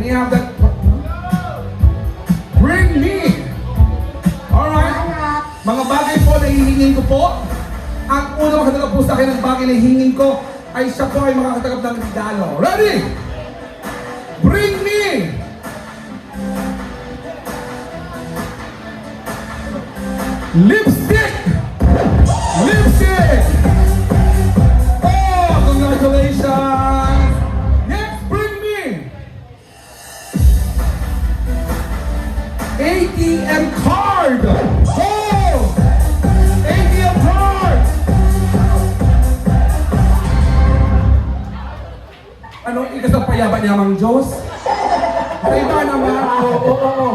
we have that. Bring me. Alright. Mga bagay po na hihingin ko po. Ang unang makatagap po sa akin ng bagay na hihingin ko ay siya po ay makakatagap ng regalo. Ready? Bring me. Lipstick. Lipstick. Oh, congratulations. Next, bring me ATM card. Oh, ATM card. Ano, ikasapayaban niya mang Diyos? Sa iba naman, oo.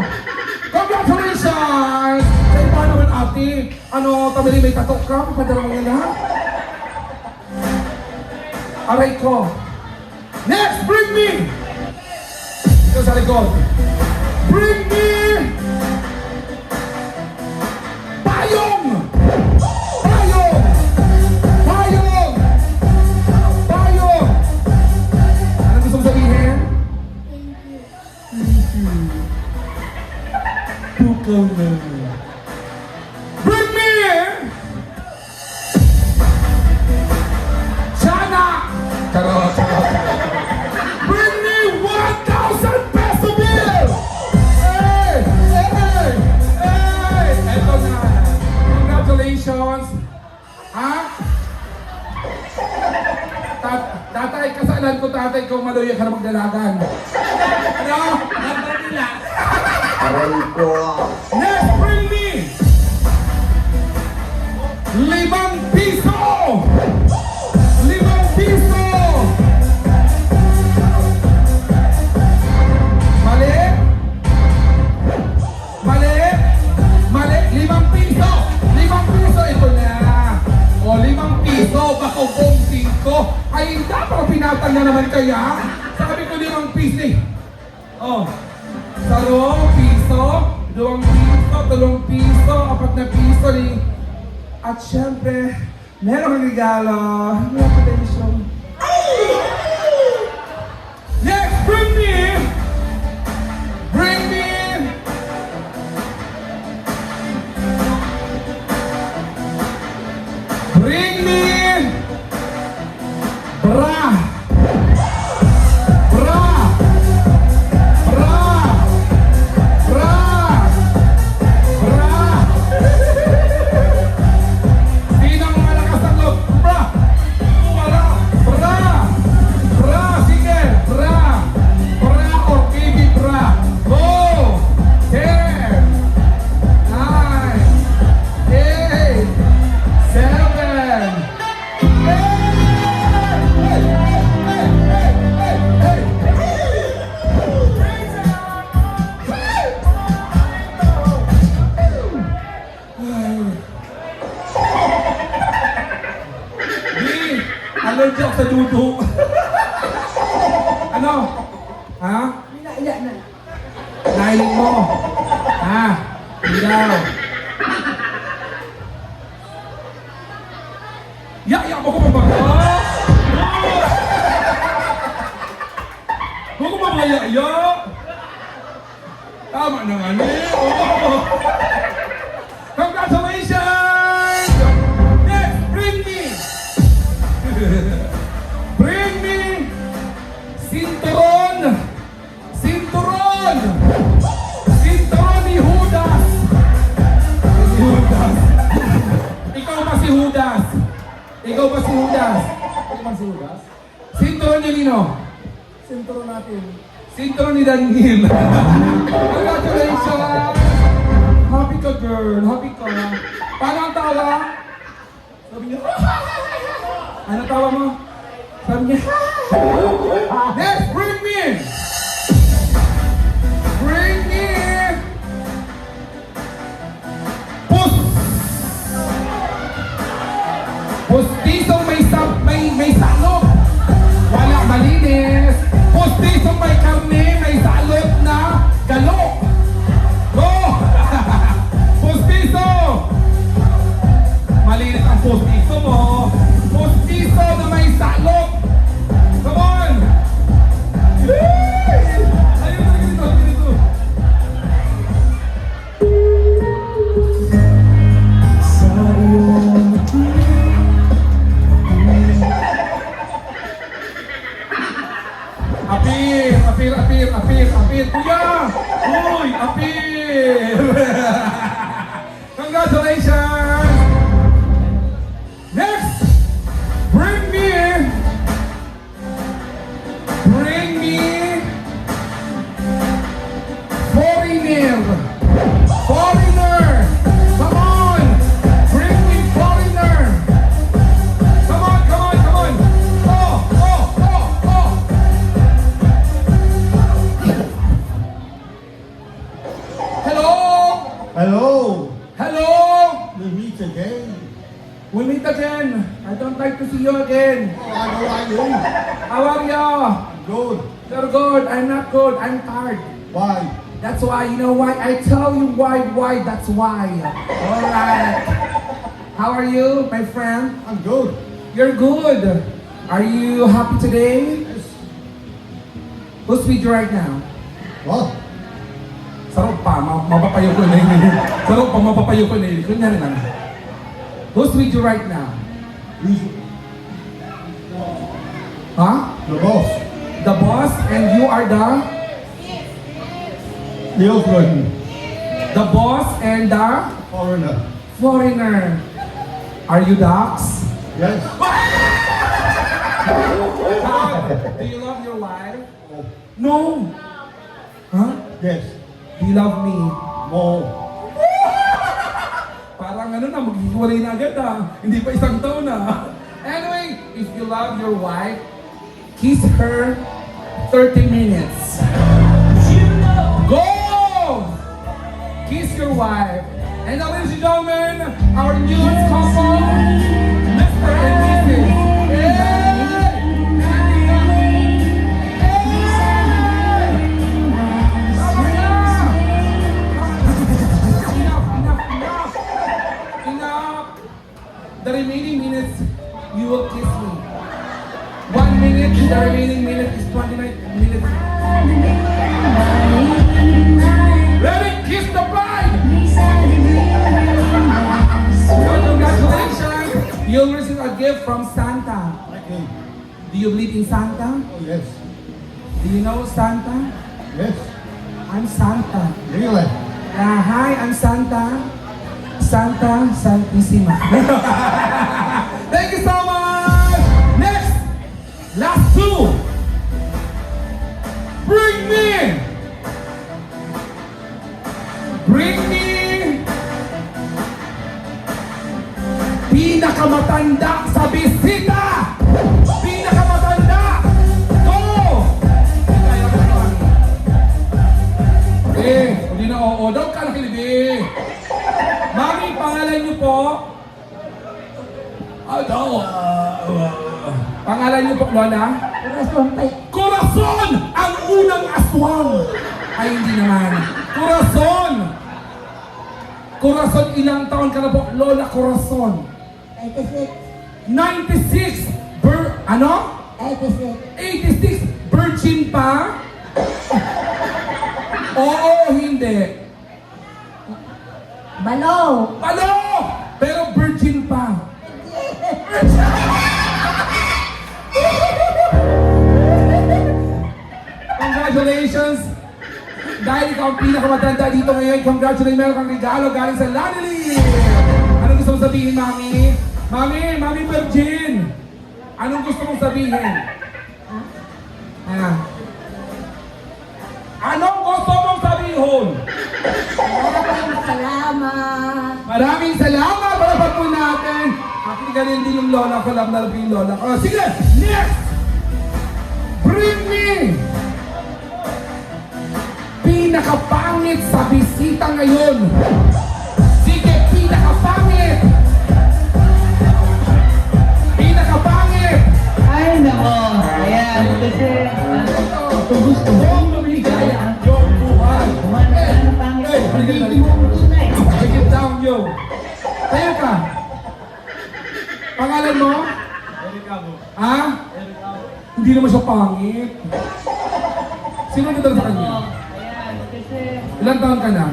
Congratulations! Sa iba naman, ate. Ano, tamili may tatok ka? Papadala mo yan lahat? Aray ko. Next, bring me! Ito sa likod. Bring me! Payong! Payong! Payong! Payong! Ano gusto mo sabihin? Tukaw na. Bring me in! Chana! Charot! Bring me 1,000 peso bill! Hey! Hey! Hey! Eto na. Congratulations! Ha? Tatay, kasalan ko tatay kung maluya ka na magdalagan. Ano? Nandun nila. Aray ko. Next, bring me 5 piso! 5 piso! Mali? Mali? Mali? 5 piso! 5 piso! Ito na! O, 5 piso! Baka buong 5! Ay, dapat pinatang na naman kaya? Sabi ko 5 piso eh! Oh, 10 piso, 2 piso, 3 piso, 4 na piso ni. At syempre, meron kang regalo. Congratulations. Next, bring me. Bring me. Bring me. Bra. Bra. Bra. Bra. Bra. Sinong malakas ang loob? Bra. Bra. Bra. Bra. Sige. Bra. Bra or baby bra. Go. 10. 9. 8. 7. Allergic sa dudu. Ano? Ha? Iya na. Nahilig mo. Ha? Ilaw. Ya mo ko mabaga. Huwag ko mamaya-ya. Tama na nga ni. Oh. Congratulations! Next, bring me. Bring me Sinturon! Sinturon! Sinturon ni Judas! Judas! Ikaw ba si Judas? Ikaw ba si Judas? Ano man si Judas? Sinturon ni Nino? Sinturo natin. Sinturon ni Daniel! Congratulations! Happy ka girl! Happy ka! Paano ang tawa? Sabi niya, ano tawa mo? Sabi niya, next, bring me! Bring me! Pus! Pustisong may salot! Wala malinis! Pustisong may karne, may salot na galok! Go! Pustiso! Malinis ang pustiso mo! Pustiso na may salot! Come on! appear. Kuya! Uy, appear! Congratulations! Next! Bring me foreigner! Come on! Bring me foreigner! Come on! Oh! Hello! We meet again. We'll meet again. I don't like to see you again. How are you? How are you? Good. You're good. I'm not good. I'm tired. Why? That's why. You know why? I tell you why. That's why. Alright. How are you, my friend? I'm good. You're good. Are you happy today? Yes. Who's with you right now? What? Sarap pa. Mapapayo ko na yun. Sarap pa. Mapapayo ko na yun. Kunyari lang. Who's with you right now? Who's Huh? the boss? The boss and you are the? The husband. The boss and the? Foreigner. Foreigner. Are you ducks? Yes. Do you love your wife? Oh. No. Huh? Yes. Do you love me? More. Parang ano na, maghihiwalay na agad Hindi pa isang taon Anyway, if you love your wife, kiss her 30 minutes. Go! Kiss your wife. And now, ladies and gentlemen, our newest couple, Mr. and Mrs. Enough. The remaining minutes, you will kiss me. 1 minute, the remaining minute is 29 minutes. Ready? Kiss the bride! Well, congratulations! You'll receive a gift from Santa. Okay. Do you believe in Santa? Oh, yes. Do you know Santa? Yes. I'm Santa. Really? Hi, I'm Santa. Santa Santissima. Thank you so much! Next! Last two! Bring me pinakamatanda sa bisita! Pinakamatanda! Go! Hindi na oo. Daw ka nakilig Mami, pangalan niyo po? Pangalan niyo po, Lola? Corazon! Ang unang aswang! Ay, hindi naman. Corazon! Corazon, ilang taon ka na po, Lola Corazon? 96! Ano? 86! Virgin pa? Oo, hindi. Balo! Pero virgin pa. Congratulations! Dahil ikaw ang pinakamatanda dito ngayon, congratulations, meron kang regalo galing sa Lanily! Anong gusto mong sabihin, Mami? Mami Virgin! Anong gusto mong sabihin? Anong gusto mong sabihin? Salamat! Maraming salamat! Palapag po natin! Actually, ganun din yung lola ko, love na love yung lola ko. Sige! Next! Bring me! Pinakapangit sa bisita ngayon! Sige, pinakapangit! Pinakapangit! Ay, nako. Ayan, kasi ito gusto mo. Huwag mamigay ang iyong buhay! Ano pangit? Hindi mo gusto na eh. Take it down, yo! Tayo ka! Pangalan mo? Ha? Hindi naman siya pangit. Sino ang nadala sa kanya? Ayan, kasi Ilang taon ka na?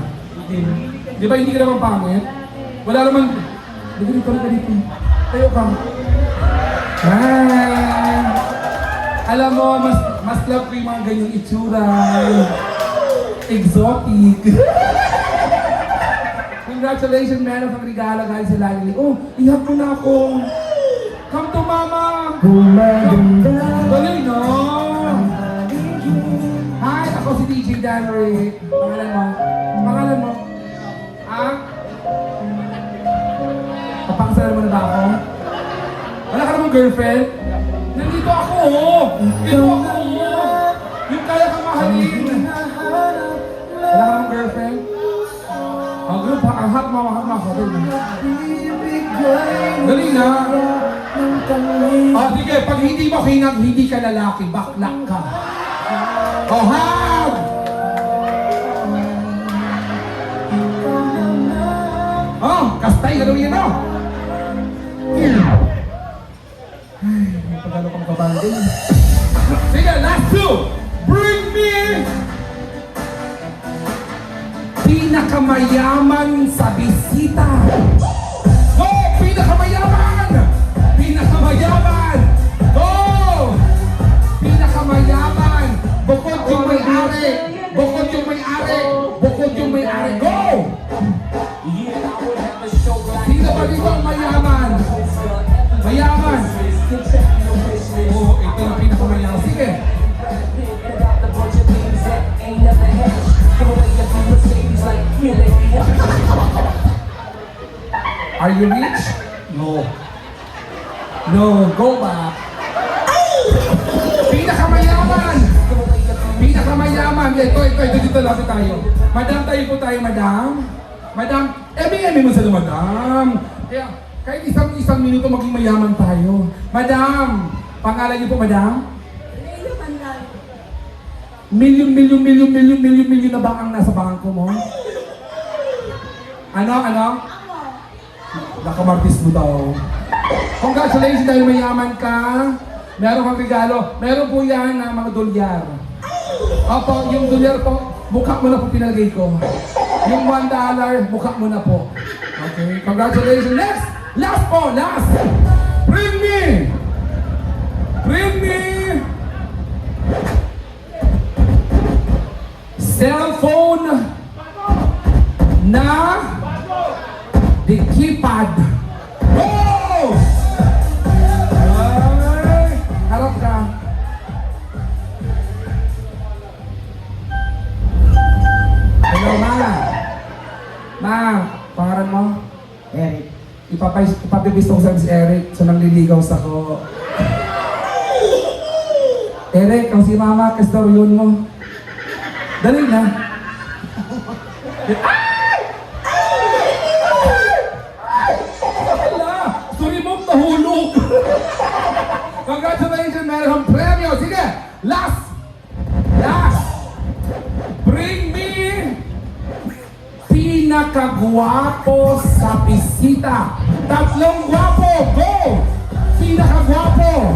Di ba hindi ka naman pangit? Wala naman... Dito. Tayo ka. Hi! Alam mo, Mas love ko yung mga ganyang itsura. Exotic. Congratulations, meron kang regalo guys sa lagi. Oh, ihap mo na ako. Come to mama. Galing, no? Hi, ako si DJ Danry. Pangalan mo? Pangalan mo? Ah? Papangsala mo na ba ako? Wala ka namang girlfriend? Nandito ako, oh! Ito ako, oh! Yung kaya kang mahalin! Wala ka namang girlfriend? Ang group, hak mo ako. Dali na! Sige, pag hindi mo hinag, hindi ka lalaki, baklak ka. Oh, hag! Oh, kastay, gano'n yan, oh! Pagkano kang kabanding. Sige, last two! Bring me! Pinakamayaman sa bisita. Go! Pinakamayaman! Pinakamayaman! Go! Pinakamayaman! Bukod yung may-ari! Bukod yung may-ari! Bukod yung may-ari! Go! Sino ba dito ang mayaman? Mayaman! Oo, ito yung pinakamayaman. Sige! Are you rich? No. No, go back. Pinakamayaman! Pinakamayaman! Ito, dito lapit tayo. Madam, tayo po tayo, madam. Madam, emi mo sa madam. Kaya, kahit isang minuto maging mayaman tayo. Madam, pangalan niyo po, madam? Milyon na ba ang nasa bangko mo? Ano? Nakamartis mo daw. Congratulations dahil mayaman ka. Meron kang regalo. Meron po yan ng mga dolyar. Opo, yung dolyar po, mukha mo na po pinalagay ko. Yung $1, mukha mo na po. Okay, congratulations. Next! Last po, last! Bring me! Cellphone na the keypad. Go! Ay, harap ka. Hello, ma. Ma, pangalan mo? Eric. Ipapibisto ko sa Miss Eric, so nangliligaw sa ko. Eric, ang si mama, kastoryon mo. Dali na. Sorry mo, nahulog. Congratulations, meron kang premyo. Sige, last. Bring me pinakagwapo sa bisita. Tatlong gwapo, go! Pinakagwapo.